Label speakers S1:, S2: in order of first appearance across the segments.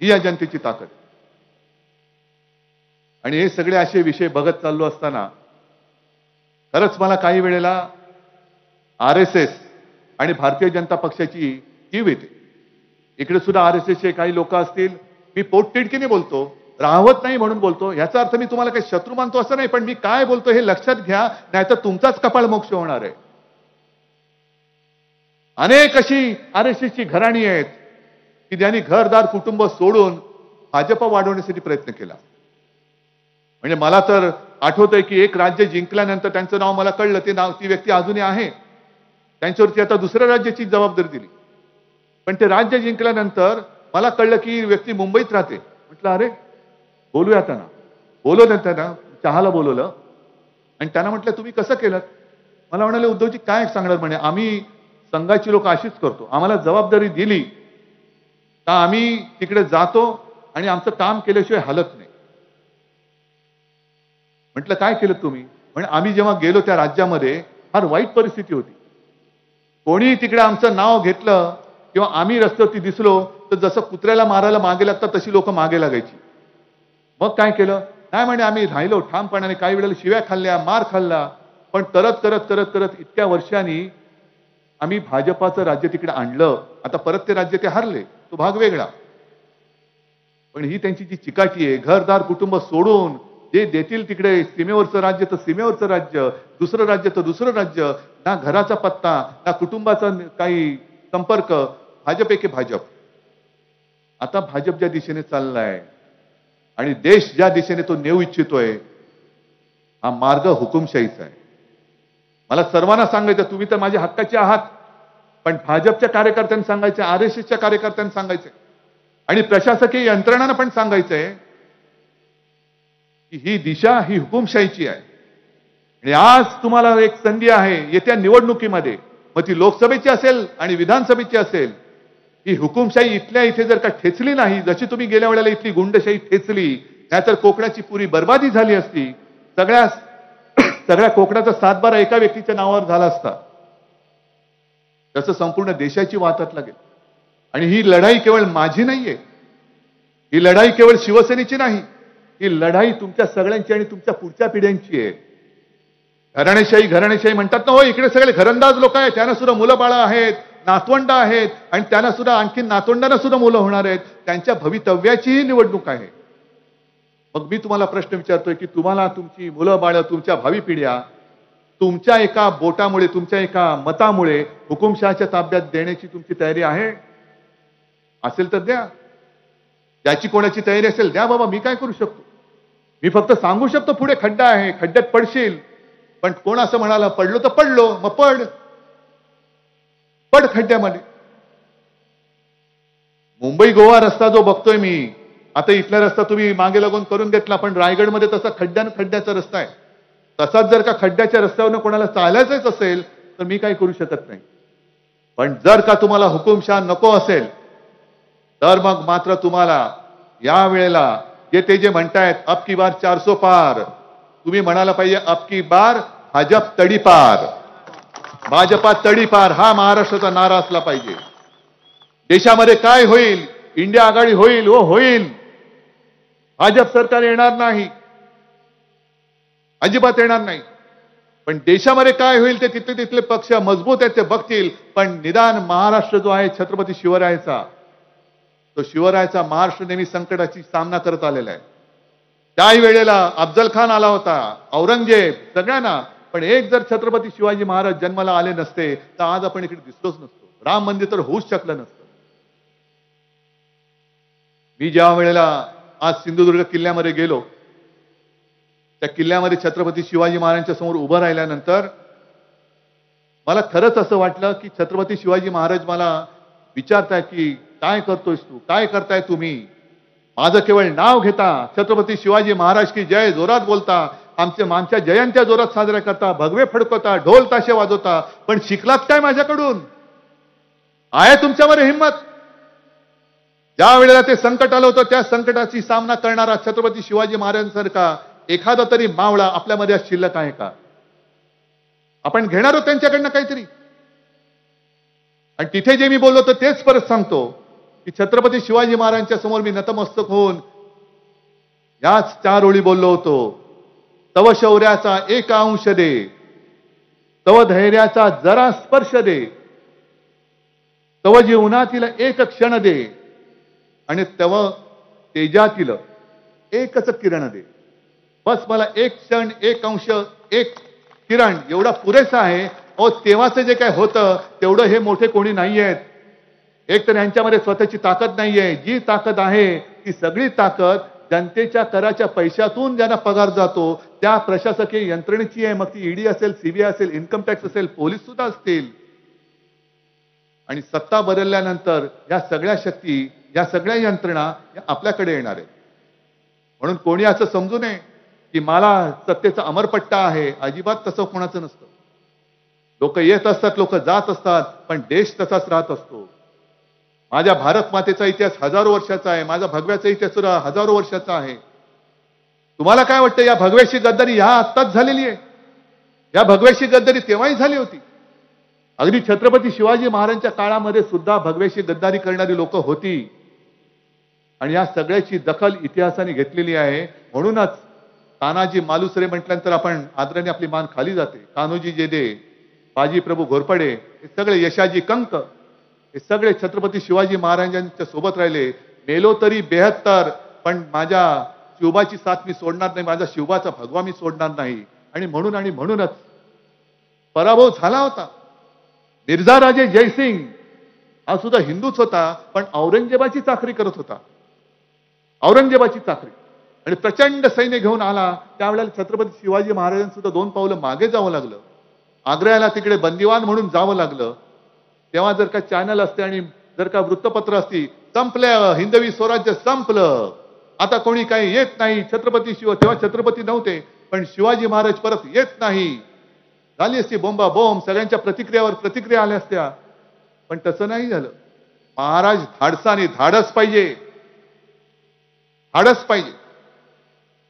S1: ही या जनतेची ताकद आहे. आणि हे सगळे असे विषय बघत चाललो असताना खरंच मला काही वेळेला RSS आणि भारतीय जनता पक्षाची कीव येते. इकडे सुद्धा RSSचे काही लोक असतील, मी पोटतिडकीने बोलतो, राहवत नाही म्हणून बोलतो, याचा अर्थ मी तुम्हाला काही शत्रू मानतो असं नाही, पण मी काय बोलतो हे लक्षात घ्या, नाहीतर तुमचाच कपाळ मोक्ष होणार आहे. अनेक अशी RSSची घराणी आहेत की ज्यांनी घरदार कुटुंब सोडून भाजप वाढवण्यासाठी प्रयत्न केला. म्हणजे मला तर आठवतंय की एक राज्य जिंकल्यानंतर त्यांचं नाव मला कळलं, ते नाव ती व्यक्ती अजूनही आहे, त्यांच्यावरती आता दुसऱ्या राज्याची जबाबदारी दिली. पण ते राज्य जिंकल्यानंतर मला कळलं की ही व्यक्ती मुंबईत राहते. म्हटलं अरे बोलूया त्यांना, बोलवलं त्यांना, चहाला बोलवलं आणि त्यांना म्हटलं तुम्ही कसं केलं. मला म्हणाले उद्धवजी काय सांगणार, म्हणे आम्ही संघाची लोक अशीच करतो, आम्हाला जबाबदारी दिली तर आम्ही तिकडे जातो आणि आमचं काम केल्याशिवाय हलत नाही. म्हटलं काय केलं तुम्ही. म्हणजे आम्ही जेव्हा गेलो त्या राज्यामध्ये फार वाईट परिस्थिती होती. कोणी तिकडे आमचं नाव घेतलं किंवा आम्ही रस्त्यावरती दिसलो तर जसं कुत्र्याला मारायला मागे लागतात तशी लोक मागे लागायची. मग काय केलं, नाही म्हणे आम्ही राहिलो ठामपणाने, काही वेळेला शिव्या खाल्ल्या, मार खाल्ला, पण करत करत करत करत इतक्या वर्षांनी आम्ही भाजपाचं राज्य तिकडे आणलं. आता परत ते राज्य ते हरले, तो भाग वेगळा. पण ही त्यांची जी चिकाटी आहे, घरदार कुटुंब सोडून जे देतील तिकडे, सीमेवरचं राज्य तर सीमेवरचं राज्य, दुसरं राज्य तर दुसरं राज्य, ना घराचा पत्ता ना कुटुंबाचा काही संपर्क, भाजप एके भाजप. आता भाजप ज्या दिशेने चाललाय आणि देश ज्या दिशेने तो नेऊ इच्छितोय, हा मार्ग हुकुमशाहीचा आहे. मला सर्वांना सांगायचं, तुम्ही तर माझ्या हक्काचे आहात, पण भाजपच्या कार्यकर्त्यांना सांगायचं, RSSच्या कार्यकर्त्यांना सांगायचंय आणि प्रशासकीय यंत्रणांना पण सांगायचंय की ही दिशा ही हुकुमशाहीची आहे. आणि आज तुम्हाला एक संधी आहे येत्या निवडणुकीमध्ये, मग ती लोकसभेची असेल आणि विधानसभेची असेल, ही हुकुमशाही इथल्या इथे जर का ठेचली नाही, जशी तुम्ही गेल्या वेळेला इथली गुंडशाही ठेचली, नाहीतर कोकणाची पुरी बर्बादी झाली असती. सगळ्या कोकणाचा 7-12 एका व्यक्तीच्या नावावर झाला असता. तसं संपूर्ण देशाची वाहतात लागेल. आणि ही लढाई केवळ माझी नाहीये, ही लढाई केवळ शिवसेनेची नाही, ही लढाई तुमच्या सगळ्यांची आणि तुमच्या पुढच्या पिढ्यांची आहे. घराणेशाही म्हणतात ना हो, इकडे सगळे घरंदाज लोक आहेत, त्यांना सुद्धा मुलं बाळा आहेत, नातवंड आहेत, आणि त्यांना सुद्धा आणखी नातवंडांना सुद्धा मुलं होणार आहेत. त्यांच्या भवितव्याचीही निवडणूक आहे. मग मी तुम्हाला प्रश्न विचारतोय की तुम्हाला तुमची मुलं बाळ, तुमच्या भावी पिढ्या तुमच्या एका बोटामुळे, तुमच्या एका मतामुळे हुकुमशहाच्या ताब्यात देण्याची तुमची तयारी आहे? असेल तर द्या. ज्याची कोणाची तयारी असेल द्या बाबा, मी काय करू शकतो. मी फक्त सांगू शकतो पुढे खड्डा आहे, खड्ड्यात पडशील. पण कोण असं म्हणाला पडलो तर पडलो, मग पड खड्ड्यामध्ये. मुंबई गोवा रस्ता जो बघतोय मी आता, इथला रस्ता तुम्ही मागे लागून करून घेतला, पण रायगडमध्ये तसा खड्ड्याचा रस्ता आहे. तसाच जर का खड्ड्याच्या रस्त्यावरनं कोणाला चालायचंच असेल तर मी काही करू शकत नाही. पण जर का तुम्हाला हुकुमशहा नको असेल तर मग मात्र तुम्हाला या वेळेला जे म्हणतायत अब की बार 400 पार, तुम्ही म्हणायला पाहिजे अब की बार भाजप तडीपार, भाजपा तडीपार हा महाराष्ट्राचा नारा असला पाहिजे. देशामध्ये काय होईल, इंडिया आघाडी होईल हो होईल, भाजप सरकार येणार नाही, अजिबात येणार नाही. पण देशामध्ये काय होईल ते तिथले पक्ष मजबूत आहेत ते बघतील. पण निदान महाराष्ट्र जो आहे छत्रपती शिवरायाचा, तो शिवरायाचा महाराष्ट्र नेहमी संकटाची सामना करत आलेला आहे. त्याही वेळेला अफजल खान आला होता, औरंगजेब, सगळ्यांना. पण एक जर छत्रपती शिवाजी महाराज जन्माला आले नसते तर आज आपण इकडे दिसलोच नसतो, राम मंदिर तर होऊच शकलं नसतं. मी ज्या वेळेला आज सिंधुदुर्ग किल्ल्यामध्ये गेलो, त्या किल्ल्यामध्ये छत्रपती शिवाजी महाराजांच्या समोर उभं राहिल्यानंतर मला खरंच असं वाटलं की छत्रपती शिवाजी महाराज मला विचारताय की काय करतोयस तू, काय करताय तुम्ही. माझं केवळ नाव घेता, छत्रपती शिवाजी महाराज की जय जोरात बोलता, आमच्या जयंत्या जोरात साजऱ्या करता, भगवे फडकवता, ढोल ताशे वाजवता, पण शिकलात काय माझ्याकडून? आहे तुमच्यावर हिंमत? ज्या वेळेला ते संकट आलं होतं त्या संकटाची सामना करणारा छत्रपती शिवाजी महाराजांसारखा एखादा तरी मावळा आपल्यामध्ये शिल्लक आहे का? आपण घेणार आहोत त्यांच्याकडनं काहीतरी. आणि तिथे जे मी बोललो तर तेच परत सांगतो की छत्रपती शिवाजी महाराजांच्या समोर मी नतमस्तक होऊन याच 4 ओळी बोललो होतो. तव शौर्याचा एक अंश दे, तव धैर्याचा जरा स्पर्श दे, तव जीवनातील एक क्षण दे आणि तव तेजातील एकच किरण दे. बस मला एक क्षण, एक अंश, एक किरण एवढा पुरेसा आहे. तेव्हाचं जे काय होतं तेवढं हे मोठे कोणी नाही आहेत. एक तर यांच्यामध्ये स्वतःची ताकद नाहीये. जी ताकद आहे ती सगळी ताकद जनतेच्या कराच्या पैशातून ज्यांना पगार जातो त्या प्रशासकीय यंत्रणेची आहे. मग ती ईडी असेल, सीबीआय असेल, इन्कम टॅक्स असेल, पोलीस सुद्धा असतील. आणि सत्ता बदलल्यानंतर या सगळ्या शक्ती, या सगळ्या यंत्रणा या आपल्याकडे येणार आहेत. म्हणून कोणी असं समजू नये की मला सत्तेचा अमरपट्टा आहे. अजिबात तसं कोणाचं नसतं. लोक येत असतात, लोक जात असतात, पण देश तसाच राहत असतो. माझ्या भारत मातेचा इतिहास हजारो वर्षाचा आहे. माझा भगव्याचा इतिहास सुद्धा हजारो वर्षाचा आहे. तुम्हाला काय वाटतं या भगव्याची गद्दारी ह्या आत्ताच झालेली आहे? या भगव्याची गद्दारी तेव्हाही झाली होती. अगदी छत्रपती शिवाजी महाराजांच्या काळामध्ये सुद्धा भगव्याची गद्दारी करणारी लोक होती. आणि या सगळ्याची दखल इतिहासाने घेतलेली आहे. म्हणूनच तानाजी मालुसरे म्हटल्यानंतर आपण आदराने आपली मान खाली जाते. कान्होजी जेदे, बाजी प्रभू घोरपडे, हे सगळे यशाजी कंक, हे सगळे छत्रपती शिवाजी महाराजांच्या सोबत राहिले. मेलो तरी 72, पण माझ्या शिवबाची साथ मी सोडणार नाही, माझा शिवबाचा भगवा मी सोडणार नाही. आणि म्हणूनच पराभव झाला होता. मिर्झा राजे जयसिंग हा सुद्धा हिंदूच होता, पण औरंगजेबाची चाकरी करत होता. औरंगजेबाची चाकरी. आणि प्रचंड सैन्य घेऊन आला. त्यावेळेला छत्रपती शिवाजी महाराजांना सुद्धा 2 पावलं मागे जावं लागलं. आग्र्याला तिकडे बंदिवान म्हणून जावं लागलं. तेव्हा जर का चॅनल असते आणि जर का वृत्तपत्र असती, संपलं, हिंदवी स्वराज्य संपलं, आता कोणी काही येत नाही. तेव्हा छत्रपती नव्हते, पण शिवाजी महाराज परत येत नाही, झाली असती बोंबा बोंब, सगळ्यांच्या प्रतिक्रियावर प्रतिक्रिया आल्या असत्या. पण तसं नाही झालं. महाराज धाडसाने, धाडस पाहिजे, धाडस पाहिजे.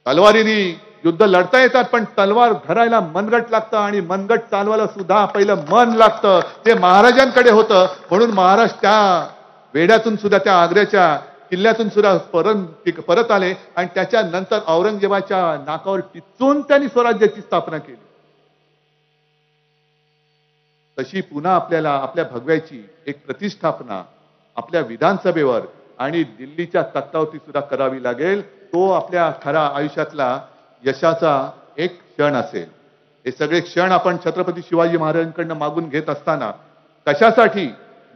S1: तलवारीने युद्ध लढता येतात, पण तलवार धरायला मनगट लागतं आणि मनगट चालवायला सुद्धा पहिलं मन लागतं. ते महाराजांकडे होतं. म्हणून महाराज त्या वेढ्यातून सुद्धा, त्या आग्र्याच्या किल्ल्यातून सुद्धा परत आले आणि त्याच्यानंतर औरंगजेबाच्या नाकावर टिचून त्यांनी स्वराज्याची स्थापना केली. तशी पुन्हा आपल्याला आपल्या भगव्याची एक प्रतिष्ठापना आपल्या विधानसभेवर आणि दिल्लीच्या तख्तावरती सुद्धा करावी लागेल. तो आपल्या खऱ्या आयुष्यातला यशाचा एक क्षण असेल. हे सगळे क्षण आपण छत्रपती शिवाजी महाराजांकडनं मागून घेत असताना कशासाठी?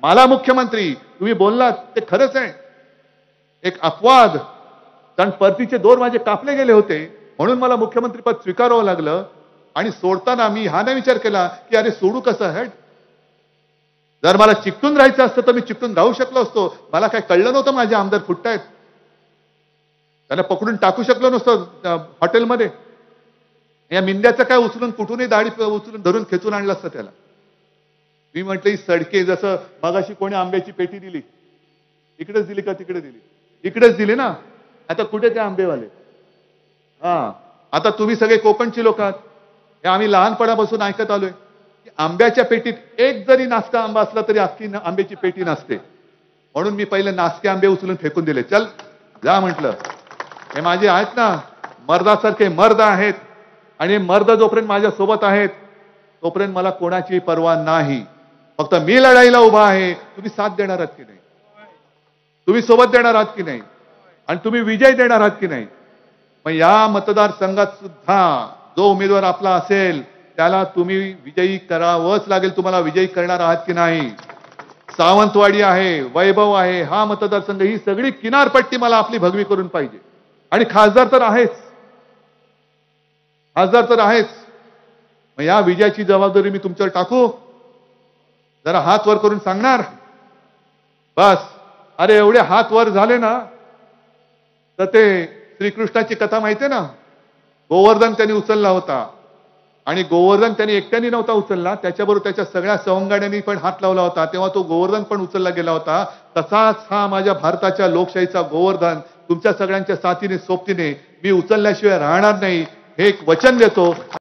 S1: मला मुख्यमंत्री, तुम्ही बोललात ते खरंच आहे, एक अपवाद, कारण परतीचे दोर माझे कापले गेले होते म्हणून मला मुख्यमंत्रीपद स्वीकारावं लागलं. आणि सोडताना मी हा नाही विचार केला की अरे सोडू कसं हेड. जर मला चिकटून राहायचं असतं तर मी चिकटून राहू शकलो असतो. मला काय कळलं नव्हतं माझे आमदार फुटतायत, त्याला पकडून टाकू शकलो नसतं हॉटेलमध्ये. या मिंद्याचं काय उचलून कुठूनही दाढी उचलून धरून खेचून आणलं असतं त्याला. मी म्हटलं ही सडके, जसं मगाशी कोणी आंब्याची पेटी दिली, इकडेच दिली का तिकडे दिली? इकडेच दिली ना. आता कुठे ते आंबेवाले? आता तुम्ही सगळे कोकणची लोक आहात. हे आम्ही लहानपणापासून ऐकत आलोय की आंब्याच्या पेटीत एक जरी नासका आंबा असला तरी अख्खी आंब्याची पेटी नसते. म्हणून मी पहिले नासके आंबे उचलून फेकून दिले. चल जा म्हटलं. हे माझे आहेत ना, मर्दासारखे मर्द आहेत. आणि मर्द जोपर्यंत माझ्या सोबत आहेत तोपर्यंत मला कोणाची पर्वा नाही. फक्त मी लढाईला उभा आहे. तुम्ही साथ देणार आहात की नाही? तुम्ही सोबत देणार आहात की नाही? आणि तुम्ही विजय देणार आहात की नाही? मग या मतदारसंघात सुद्धा जो उमेदवार आपला असेल त्याला तुम्ही विजयी करावंच लागेल. तुम्हाला विजयी करणार आहात की नाही? सावंतवाडी आहे, वैभव आहे, हा मतदारसंघ, ही सगळी किनारपट्टी मला आपली भगवी करून पाहिजे. आणि खासदार तर आहेच, खासदार तर आहेच. मग या विजयाची जबाबदारी मी तुमच्यावर टाकू? जरा हात वर करून सांगणार बस. अरे एवढे हात वर झाले ना तर ते श्रीकृष्णाची कथा माहितीये ना, गोवर्धन त्यांनी उचलला होता. आणि गोवर्धन त्यांनी एकट्याने नव्हता उचलला, त्याच्याबरोबर त्याच्या सगळ्या सवंगाड्यांनी पण हात लावला होता. तेव्हा तो गोवर्धन पण उचलला गेला होता. तसाच हा माझ्या भारताच्या लोकशाहीचा गोवर्धन तुमच्या सगळ्यांच्या साथीने सोबतीने मी उचलल्याशिवाय राहणार नाही, हे एक वचन देतो.